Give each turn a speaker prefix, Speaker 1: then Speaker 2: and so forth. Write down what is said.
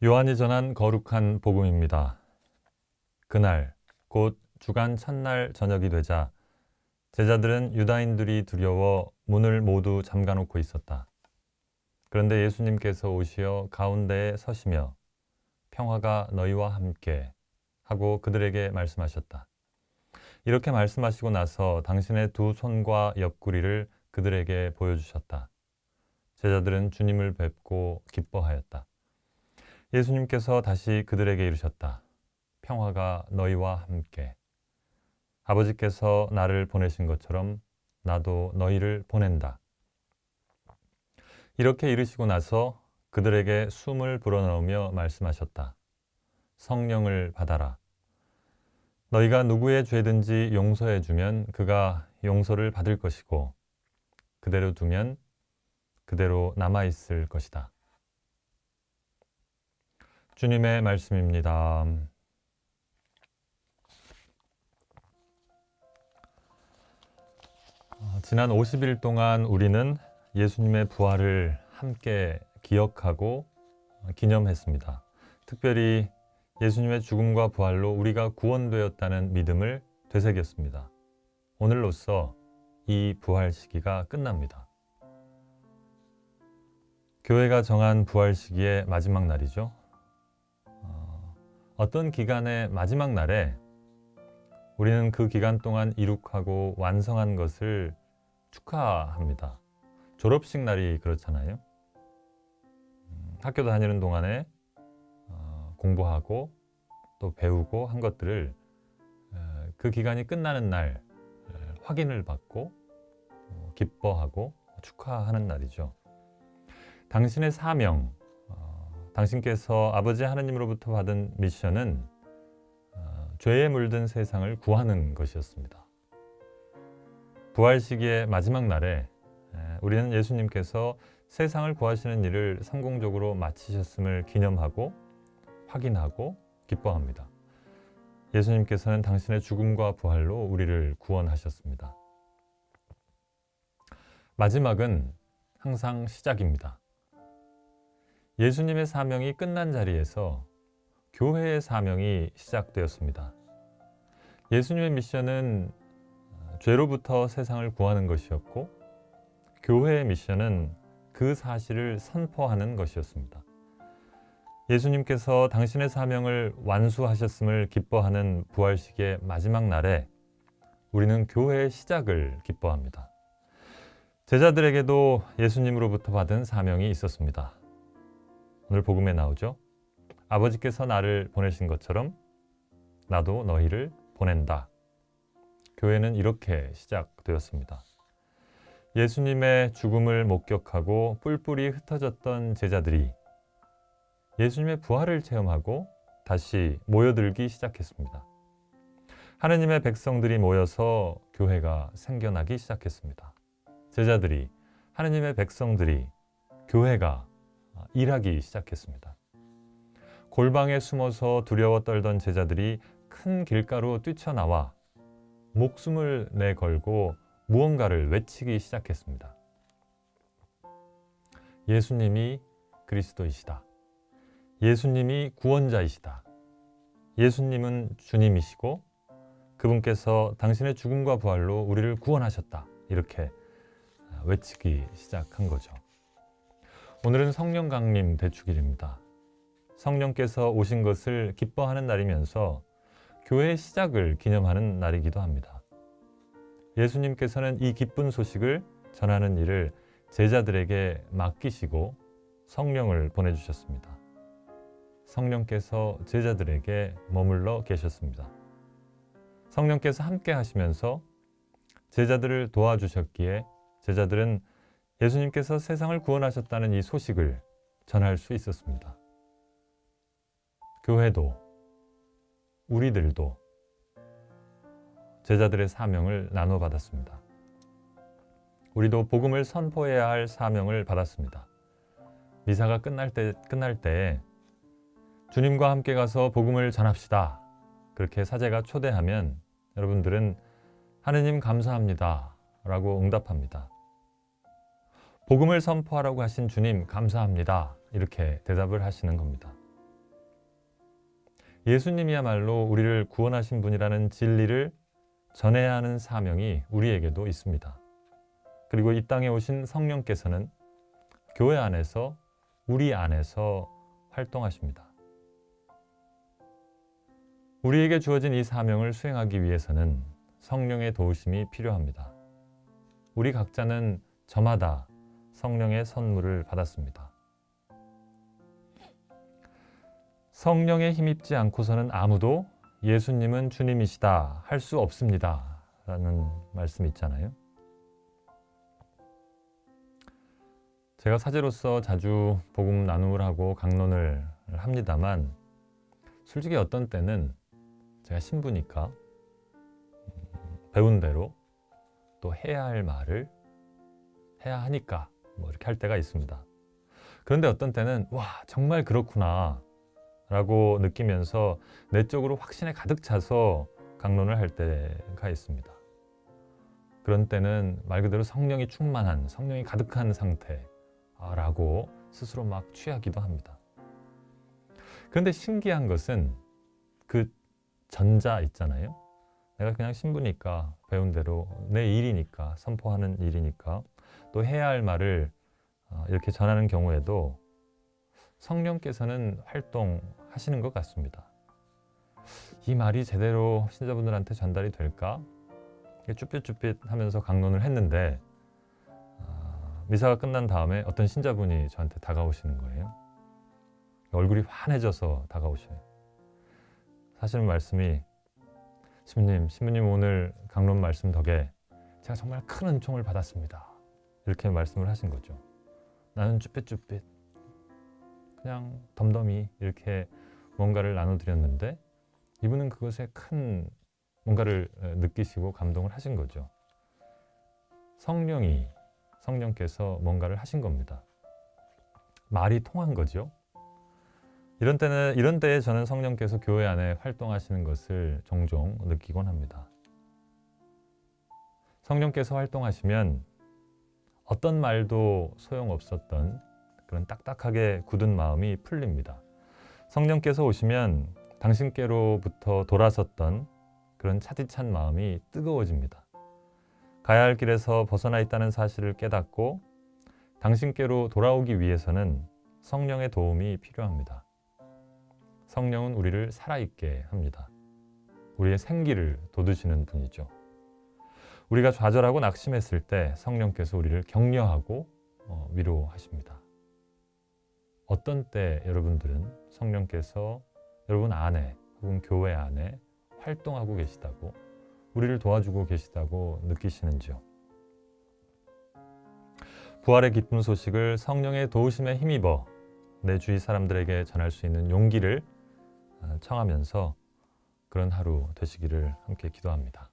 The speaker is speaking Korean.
Speaker 1: 요한이 전한 거룩한 복음입니다. 그날 곧 주간 첫날 저녁이 되자 제자들은 유다인들이 두려워 문을 모두 잠가놓고 있었다. 그런데 예수님께서 오시어 가운데에 서시며 평화가 너희와 함께 하고 그들에게 말씀하셨다. 이렇게 말씀하시고 나서 당신의 두 손과 옆구리를 그들에게 보여주셨다. 제자들은 주님을 뵙고 기뻐하였다. 예수님께서 다시 그들에게 이르셨다. 평화가 너희와 함께. 아버지께서 나를 보내신 것처럼 나도 너희를 보낸다. 이렇게 이르시고 나서 그들에게 숨을 불어넣으며 말씀하셨다. 성령을 받아라. 너희가 누구의 죄든지 용서해 주면 그가 용서를 받을 것이고 그대로 두면 그대로 남아있을 것이다. 주님의 말씀입니다. 지난 50일 동안 우리는 예수님의 부활을 함께 기억하고 기념했습니다. 특별히 예수님의 죽음과 부활로 우리가 구원되었다는 믿음을 되새겼습니다. 오늘로써 이 부활 시기가 끝납니다. 교회가 정한 부활 시기의 마지막 날이죠. 어떤 기간의 마지막 날에 우리는 그 기간 동안 이룩하고 완성한 것을 축하합니다. 졸업식 날이 그렇잖아요. 학교 다니는 동안에 공부하고 또 배우고 한 것들을 그 기간이 끝나는 날 확인을 받고 기뻐하고 축하하는 날이죠. 당신의 사명, 당신께서 아버지 하느님으로부터 받은 미션은 죄에 물든 세상을 구하는 것이었습니다. 부활 시기의 마지막 날에 우리는 예수님께서 세상을 구하시는 일을 성공적으로 마치셨음을 기념하고 확인하고 기뻐합니다. 예수님께서는 당신의 죽음과 부활로 우리를 구원하셨습니다. 마지막은 항상 시작입니다. 예수님의 사명이 끝난 자리에서 교회의 사명이 시작되었습니다. 예수님의 미션은 죄로부터 세상을 구하는 것이었고 교회의 미션은 그 사실을 선포하는 것이었습니다. 예수님께서 당신의 사명을 완수하셨음을 기뻐하는 부활식의 마지막 날에 우리는 교회의 시작을 기뻐합니다. 제자들에게도 예수님으로부터 받은 사명이 있었습니다. 오늘 복음에 나오죠. 아버지께서 나를 보내신 것처럼 나도 너희를 보낸다. 교회는 이렇게 시작되었습니다. 예수님의 죽음을 목격하고 뿔뿔이 흩어졌던 제자들이 예수님의 부활을 체험하고 다시 모여들기 시작했습니다. 하느님의 백성들이 모여서 교회가 생겨나기 시작했습니다. 제자들이, 하느님의 백성들이, 교회가 일하기 시작했습니다. 골방에 숨어서 두려워 떨던 제자들이 큰 길가로 뛰쳐나와 목숨을 내걸고 무언가를 외치기 시작했습니다. 예수님이 그리스도이시다. 예수님이 구원자이시다. 예수님은 주님이시고 그분께서 당신의 죽음과 부활로 우리를 구원하셨다. 이렇게 외치기 시작한 거죠. 오늘은 성령 강림 대축일입니다. 성령께서 오신 것을 기뻐하는 날이면서 교회의 시작을 기념하는 날이기도 합니다. 예수님께서는 이 기쁜 소식을 전하는 일을 제자들에게 맡기시고 성령을 보내주셨습니다. 성령께서 제자들에게 머물러 계셨습니다. 성령께서 함께 하시면서 제자들을 도와주셨기에 제자들은 예수님께서 세상을 구원하셨다는 이 소식을 전할 수 있었습니다. 교회도, 우리들도 제자들의 사명을 나눠받았습니다. 우리도 복음을 선포해야 할 사명을 받았습니다. 미사가 끝날 때 주님과 함께 가서 복음을 전합시다. 그렇게 사제가 초대하면 여러분들은 하느님 감사합니다 라고 응답합니다. 복음을 선포하라고 하신 주님 감사합니다 이렇게 대답을 하시는 겁니다. 예수님이야말로 우리를 구원하신 분이라는 진리를 전해야 하는 사명이 우리에게도 있습니다. 그리고 이 땅에 오신 성령께서는 교회 안에서, 우리 안에서 활동하십니다. 우리에게 주어진 이 사명을 수행하기 위해서는 성령의 도우심이 필요합니다. 우리 각자는 저마다 성령의 선물을 받았습니다. 성령에 힘입지 않고서는 아무도 예수님은 주님이시다 할 수 없습니다 라는 말씀이 있잖아요. 제가 사제로서 자주 복음 나눔을 하고 강론을 합니다만 솔직히 어떤 때는 제가 신부니까 배운 대로 또 해야 할 말을 해야 하니까 뭐 이렇게 할 때가 있습니다. 그런데 어떤 때는 와 정말 그렇구나 라고 느끼면서 내적으로 확신에 가득 차서 강론을 할 때가 있습니다. 그런 때는 말 그대로 성령이 충만한, 성령이 가득한 상태라고 스스로 막 취하기도 합니다. 그런데 신기한 것은 그 전자 있잖아요. 내가 그냥 신부니까 배운 대로 내 일이니까, 선포하는 일이니까 또 해야 할 말을 이렇게 전하는 경우에도 성령께서는 활동하시는 것 같습니다. 이 말이 제대로 신자분들한테 전달이 될까? 쭈삣쭈삣 하면서 강론을 했는데 미사가 끝난 다음에 어떤 신자분이 저한테 다가오시는 거예요. 얼굴이 환해져서 다가오셔요. 사실 말씀이 신부님 오늘 강론 말씀 덕에 제가 정말 큰 은총을 받았습니다. 이렇게 말씀을 하신 거죠. 나는 쭈삣쭈삣 그냥 덤덤히 이렇게 뭔가를 나눠드렸는데 이분은 그것에 큰 뭔가를 느끼시고 감동을 하신 거죠. 성령께서 뭔가를 하신 겁니다. 말이 통한 거죠. 이런 때에 저는 성령께서 교회 안에 활동하시는 것을 종종 느끼곤 합니다. 성령께서 활동하시면 어떤 말도 소용없었던 그런 딱딱하게 굳은 마음이 풀립니다. 성령께서 오시면 당신께로부터 돌아섰던 그런 차디찬 마음이 뜨거워집니다. 가야 할 길에서 벗어나 있다는 사실을 깨닫고 당신께로 돌아오기 위해서는 성령의 도움이 필요합니다. 성령은 우리를 살아있게 합니다. 우리의 생기를 돋우시는 분이죠. 우리가 좌절하고 낙심했을 때 성령께서 우리를 격려하고 위로하십니다. 어떤 때 여러분들은 성령께서 여러분 안에 혹은 교회 안에 활동하고 계시다고, 우리를 도와주고 계시다고 느끼시는지요? 부활의 기쁜 소식을 성령의 도우심에 힘입어 내 주위 사람들에게 전할 수 있는 용기를 청하면서 그런 하루 되시기를 함께 기도합니다.